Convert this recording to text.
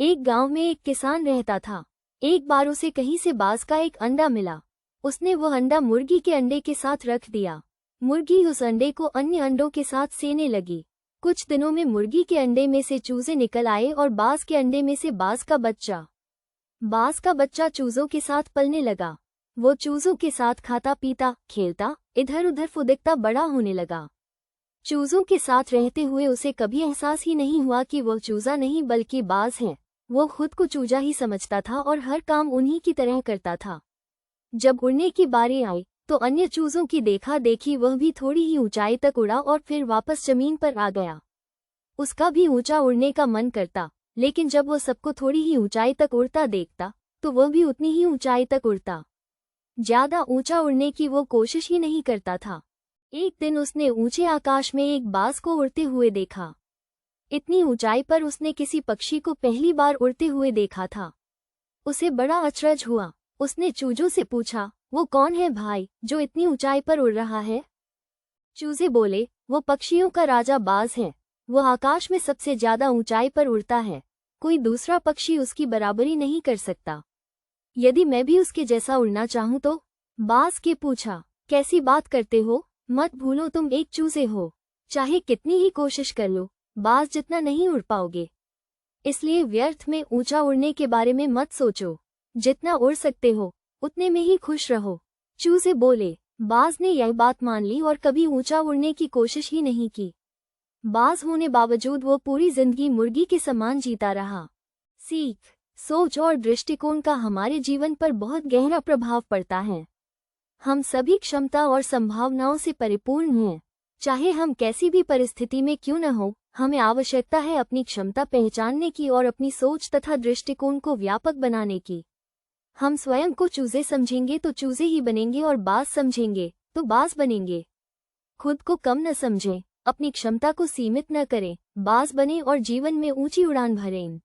एक गांव में एक किसान रहता था। एक बार उसे कहीं से बाज का एक अंडा मिला। उसने वो अंडा मुर्गी के अंडे के साथ रख दिया। मुर्गी उस अंडे को अन्य अंडों के साथ सेने लगी। कुछ दिनों में मुर्गी के अंडे में से चूजे निकल आए और बाज के अंडे में से बाज का बच्चा। बाज का बच्चा चूजों के साथ पलने लगा। वो चूजों के साथ खाता पीता खेलता इधर उधर फुदकता बड़ा होने लगा। चूजों के साथ रहते हुए उसे कभी एहसास ही नहीं हुआ कि वह चूजा नहीं बल्कि बाज है। वो खुद को चूजा ही समझता था और हर काम उन्हीं की तरह करता था। जब उड़ने की बारी आई तो अन्य चूजों की देखा देखी वह भी थोड़ी ही ऊंचाई तक उड़ा और फिर वापस जमीन पर आ गया। उसका भी ऊंचा उड़ने का मन करता, लेकिन जब वो सबको थोड़ी ही ऊंचाई तक उड़ता देखता तो वह भी उतनी ही ऊंचाई तक उड़ता। ज्यादा ऊंचा उड़ने की वो कोशिश ही नहीं करता था। एक दिन उसने ऊंचे आकाश में एक बाज को उड़ते हुए देखा। इतनी ऊंचाई पर उसने किसी पक्षी को पहली बार उड़ते हुए देखा था। उसे बड़ा अचरज हुआ। उसने चूजों से पूछा, वो कौन है भाई जो इतनी ऊंचाई पर उड़ रहा है? चूजे बोले, वो पक्षियों का राजा बाज है। वो आकाश में सबसे ज्यादा ऊंचाई पर उड़ता है। कोई दूसरा पक्षी उसकी बराबरी नहीं कर सकता। यदि मैं भी उसके जैसा उड़ना चाहूं तो? बाज के पूछा, कैसी बात करते हो? मत भूलो तुम एक चूजे हो। चाहे कितनी ही कोशिश कर लो, बाज जितना नहीं उड़ पाओगे। इसलिए व्यर्थ में ऊंचा उड़ने के बारे में मत सोचो। जितना उड़ सकते हो उतने में ही खुश रहो। चूजे बोले। बाज ने यह बात मान ली और कभी ऊंचा उड़ने की कोशिश ही नहीं की। बाज होने बावजूद वो पूरी जिंदगी मुर्गी के समान जीता रहा। सीख, सोच और दृष्टिकोण का हमारे जीवन पर बहुत गहरा प्रभाव पड़ता है। हम सभी क्षमता और संभावनाओं से परिपूर्ण हैं। चाहे हम कैसी भी परिस्थिति में क्यों न हो, हमें आवश्यकता है अपनी क्षमता पहचानने की और अपनी सोच तथा दृष्टिकोण को व्यापक बनाने की। हम स्वयं को चूजे समझेंगे तो चूजे ही बनेंगे और बाज समझेंगे तो बाज बनेंगे। खुद को कम न समझें, अपनी क्षमता को सीमित न करें, बाज बने और जीवन में ऊंची उड़ान भरें।